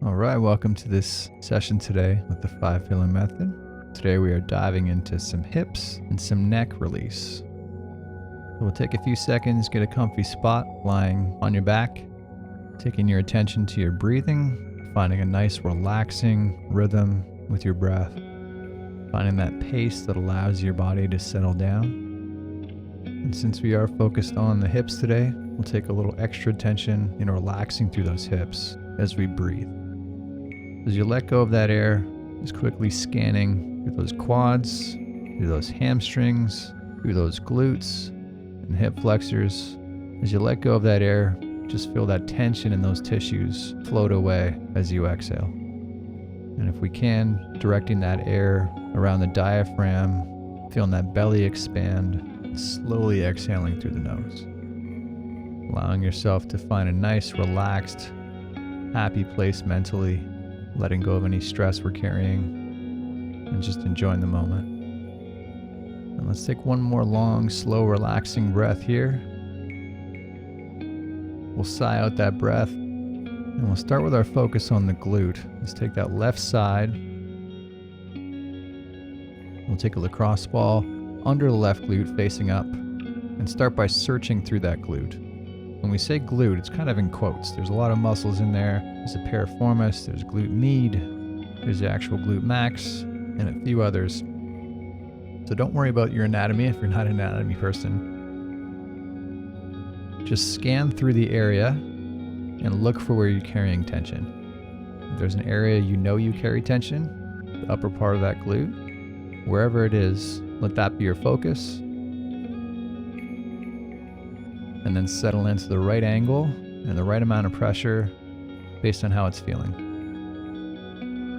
All right, welcome to this session today with the 5 feeling method. Today we are diving into some hips and some neck release. We'll take a few seconds, get a comfy spot lying on your back, taking your attention to your breathing, finding a nice relaxing rhythm with your breath, finding that pace that allows your body to settle down. And since we are focused on the hips today, we'll take a little extra attention in relaxing through those hips as we breathe. As you let go of that air, just quickly scanning through those quads, through those hamstrings, through those glutes and hip flexors. As you let go of that air, just feel that tension in those tissues float away as you exhale. And if we can, directing that air around the diaphragm, feeling that belly expand, and slowly exhaling through the nose. Allowing yourself to find a nice, relaxed, happy place mentally, letting go of any stress we're carrying, and just enjoying the moment. And let's take one more long, slow, relaxing breath here. We'll sigh out that breath, and we'll start with our focus on the glute. Let's take that left side. We'll take a lacrosse ball under the left glute facing up, and start by searching through that glute. When we say glute, it's kind of in quotes. There's a lot of muscles in there. There's a piriformis, there's glute med, there's the actual glute max, and a few others. So don't worry about your anatomy if you're not an anatomy person. Just scan through the area and look for where you're carrying tension. If there's an area you know you carry tension, the upper part of that glute, wherever it is, let that be your focus. And then settle into the right angle and the right amount of pressure based on how it's feeling.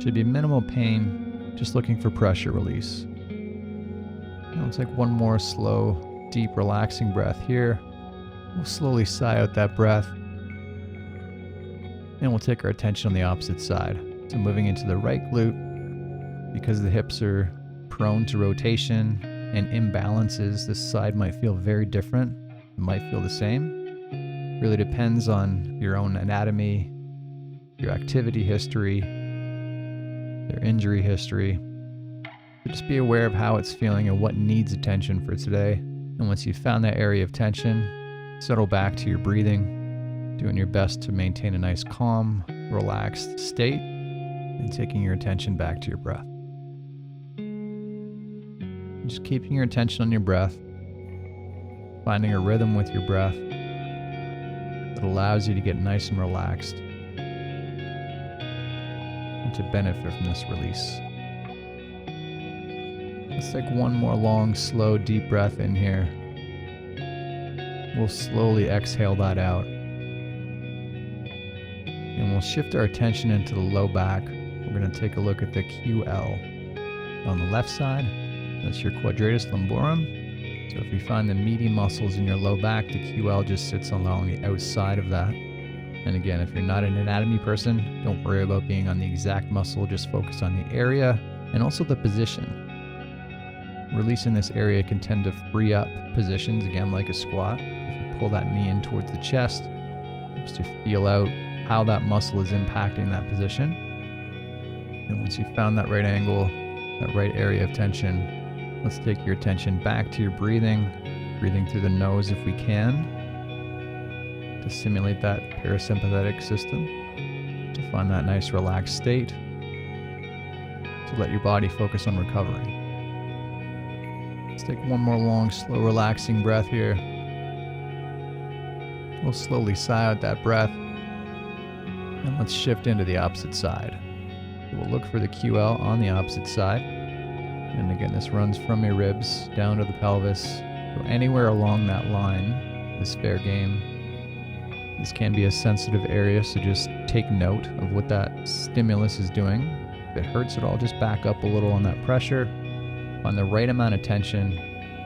Should be minimal pain, just looking for pressure release. Now we'll take one more slow, deep, relaxing breath here. We'll slowly sigh out that breath. And we'll take our attention on the opposite side. So moving into the right glute, because the hips are prone to rotation and imbalances, this side might feel very different. It might feel the same. Really depends on your own anatomy, your activity history, your injury history. So just be aware of how it's feeling and what needs attention for today. And once you've found that area of tension, settle back to your breathing, doing your best to maintain a nice calm, relaxed state, and taking your attention back to your breath. Just keeping your attention on your breath, finding a rhythm with your breath that allows you to get nice and relaxed and to benefit from this release. Let's take one more long, slow, deep breath in here. We'll slowly exhale that out. And we'll shift our attention into the low back. We're going to take a look at the QL. On the left side, that's your quadratus lumborum. So if you find the meaty muscles in your low back, the QL just sits along the outside of that. And again, if you're not an anatomy person, don't worry about being on the exact muscle, just focus on the area and also the position. Releasing this area can tend to free up positions, again, like a squat. If you pull that knee in towards the chest, just to feel out how that muscle is impacting that position. And once you've found that right angle, that right area of tension, let's take your attention back to your breathing through the nose if we can, to simulate that parasympathetic system, to find that nice relaxed state, to let your body focus on recovering. Let's take one more long, slow, relaxing breath here. We'll slowly sigh out that breath, and let's shift into the opposite side. We'll look for the QL on the opposite side. And again, this runs from your ribs down to the pelvis. So anywhere along that line is fair game. This can be a sensitive area, so just take note of what that stimulus is doing. If it hurts at all, just back up a little on that pressure. Find the right amount of tension,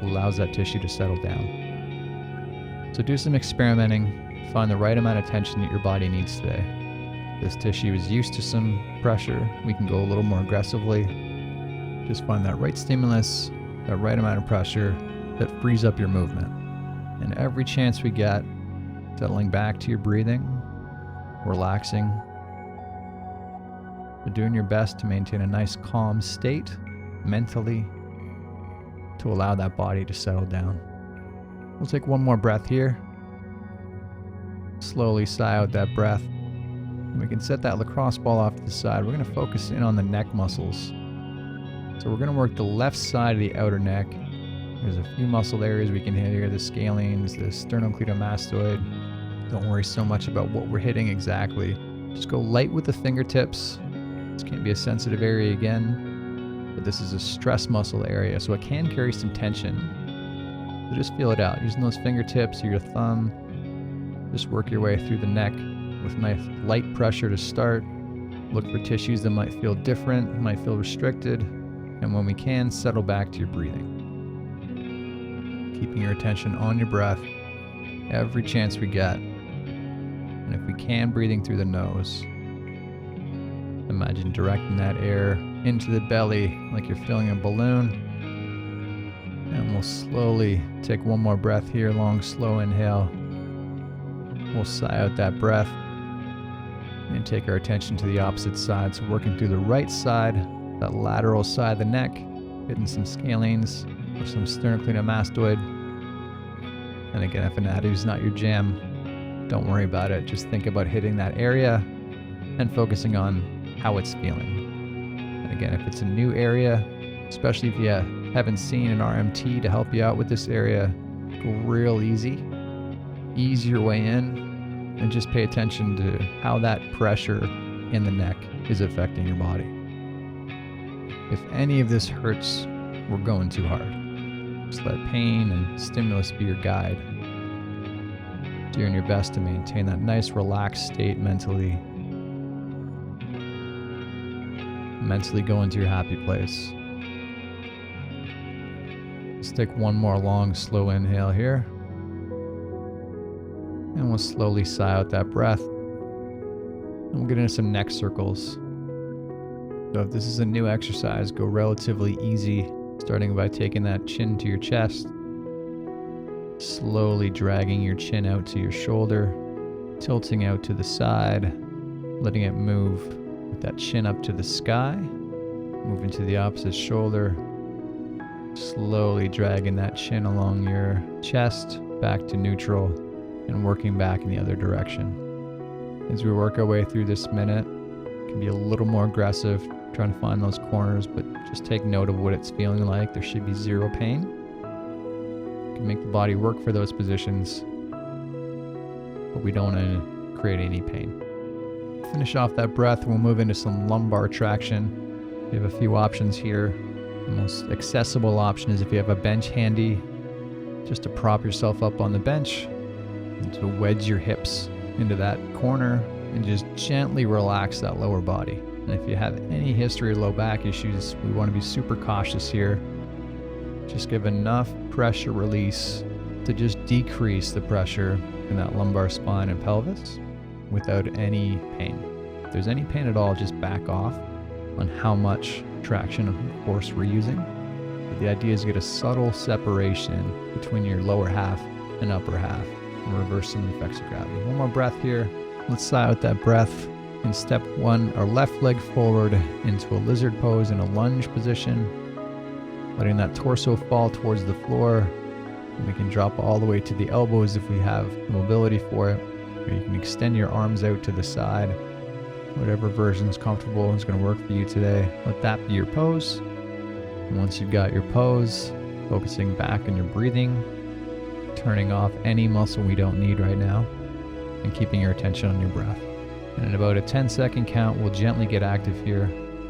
allows that tissue to settle down. So do some experimenting, find the right amount of tension that your body needs today. If this tissue is used to some pressure, we can go a little more aggressively. Just find that right stimulus, that right amount of pressure that frees up your movement. And every chance we get, settling back to your breathing, relaxing, You're doing your best to maintain a nice calm state mentally to allow that body to settle down. We'll take one more breath here. Slowly sigh out that breath. And we can set that lacrosse ball off to the side. We're going to focus in on the neck muscles. So we're going to work the left side of the outer neck. There's a few muscle areas we can hit here, the scalenes, the sternocleidomastoid. Don't worry so much about what we're hitting exactly. Just go light with the fingertips. This can be a sensitive area again, but this is a stress muscle area, so it can carry some tension. So just feel it out. Using those fingertips or your thumb, just work your way through the neck with nice light pressure to start. Look for tissues that might feel different, might feel restricted, and when we can, settle back to your breathing. Keeping your attention on your breath every chance we get. And if we can, breathing through the nose. Imagine directing that air into the belly like you're filling a balloon. And we'll slowly take one more breath here, long, slow inhale. We'll sigh out that breath and take our attention to the opposite side. So working through the right side, that lateral side of the neck, hitting some scalenes or some sternocleidomastoid. And again, if anatomy is not your jam, don't worry about it. Just think about hitting that area and focusing on how it's feeling. And again, if it's a new area, especially if you haven't seen an RMT to help you out with this area, go real easy. Ease your way in and just pay attention to how that pressure in the neck is affecting your body. If any of this hurts, we're going too hard. Just let pain and stimulus be your guide. Doing your best to maintain that nice relaxed state mentally. Mentally go into your happy place. Let's take one more long, slow inhale here. And we'll slowly sigh out that breath. And we'll get into some neck circles. So if this is a new exercise, go relatively easy, starting by taking that chin to your chest. Slowly dragging your chin out to your shoulder, tilting out to the side, letting it move with that chin up to the sky, moving to the opposite shoulder, slowly dragging that chin along your chest back to neutral and working back in the other direction. As we work our way through this minute, it can be a little more aggressive, trying to find those corners, but just take note of what it's feeling like. There should be zero pain. You can make the body work for those positions, but we don't want to create any pain. Finish off that breath, we'll move into some lumbar traction. We have a few options here. The most accessible option is if you have a bench handy, just to prop yourself up on the bench and to wedge your hips into that corner and just gently relax that lower body. And if you have any history of low back issues, we want to be super cautious here. Just give enough pressure release to just decrease the pressure in that lumbar spine and pelvis without any pain. If there's any pain at all, just back off on how much traction and force we're using. But the idea is to get a subtle separation between your lower half and upper half and reverse some effects of gravity. One more breath here. Let's sigh out that breath and step one, our left leg forward into a lizard pose in a lunge position, letting that torso fall towards the floor. And we can drop all the way to the elbows if we have mobility for it. Or you can extend your arms out to the side. Whatever version is comfortable is going to work for you today. Let that be your pose. And once you've got your pose, focusing back on your breathing, turning off any muscle we don't need right now, and keeping your attention on your breath. And at about a 10-second count, we'll gently get active here.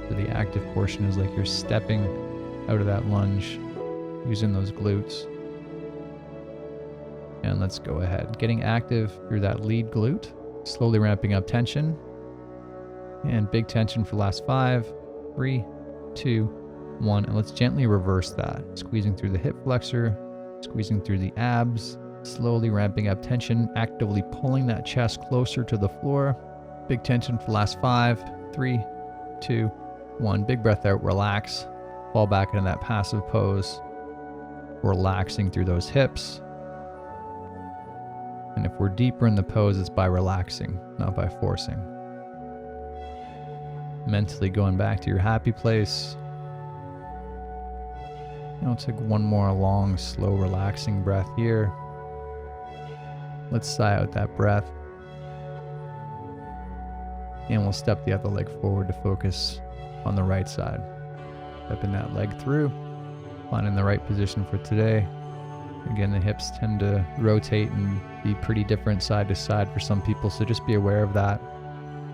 So the active portion is like you're stepping out of that lunge, using those glutes. And let's go ahead. Getting active through that lead glute, slowly ramping up tension. And big tension for the last 5, 3, 2, 1. And let's gently reverse that. Squeezing through the hip flexor, squeezing through the abs, slowly ramping up tension, actively pulling that chest closer to the floor. Big tension for the last 5, 3, 2, 1. Big breath out, relax. Fall back into that passive pose, relaxing through those hips. And if we're deeper in the pose, it's by relaxing, not by forcing. Mentally going back to your happy place. Now take one more long, slow, relaxing breath here. Let's sigh out that breath. And we'll step the other leg forward to focus on the right side. Stepping that leg through, finding the right position for today. Again, the hips tend to rotate and be pretty different side to side for some people, so just be aware of that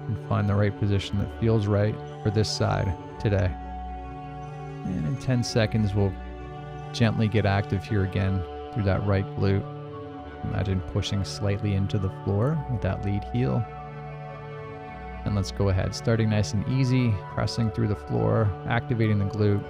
and find the right position that feels right for this side today. And in 10 seconds, we'll gently get active here again through that right glute. Imagine pushing slightly into the floor with that lead heel. And let's go ahead, starting nice and easy, pressing through the floor, activating the glute.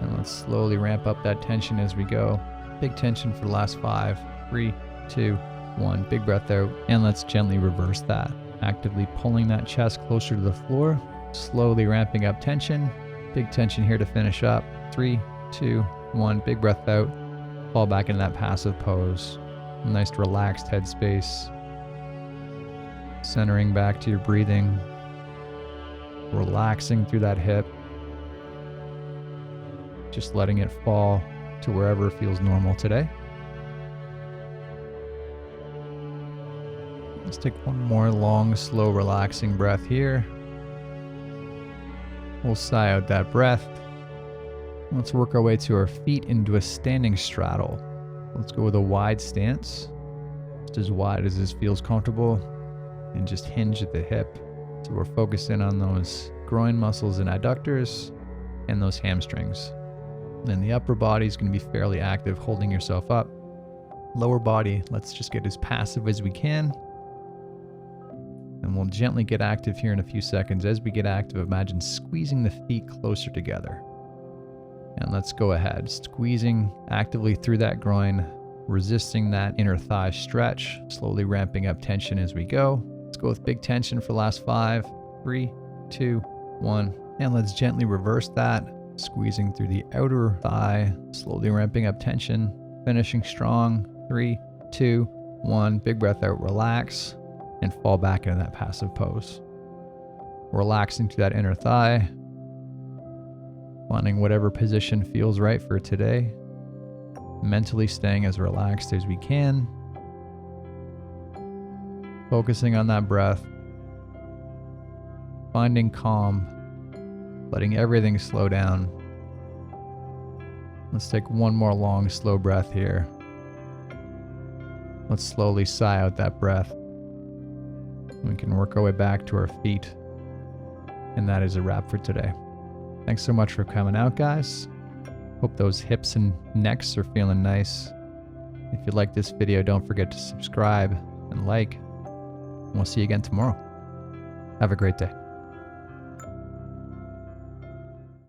And let's slowly ramp up that tension as we go. Big tension for the last 5, 3, 2, 1. Big breath out. And let's gently reverse that. Actively pulling that chest closer to the floor, slowly ramping up tension. Big tension here to finish up. 3, 2, 1. Big breath out. Fall back into that passive pose. Nice relaxed headspace. Centering back to your breathing. Relaxing through that hip. Just letting it fall to wherever feels normal today. Let's take one more long, slow, relaxing breath here. We'll sigh out that breath. Let's work our way to our feet into a standing straddle. Let's go with a wide stance, just as wide as this feels comfortable, and just hinge at the hip. So we're focusing on those groin muscles and adductors and those hamstrings. Then the upper body is going to be fairly active, holding yourself up. Lower body, let's just get as passive as we can. And we'll gently get active here in a few seconds. As we get active, imagine squeezing the feet closer together. And let's go ahead, squeezing actively through that groin, resisting that inner thigh stretch, slowly ramping up tension as we go. Let's go with big tension for the last 5, 3, 2, 1. And let's gently reverse that, squeezing through the outer thigh, slowly ramping up tension, finishing strong. 3, 2, 1. Big breath out, relax, and fall back into that passive pose. Relaxing to that inner thigh, finding whatever position feels right for today. Mentally staying as relaxed as we can. Focusing on that breath. Finding calm. Letting everything slow down. Let's take one more long, slow breath here. Let's slowly sigh out that breath. We can work our way back to our feet. And that is a wrap for today. Thanks so much for coming out, guys. Hope those hips and necks are feeling nice. If you like this video, don't forget to subscribe and like. And we'll see you again tomorrow. Have a great day.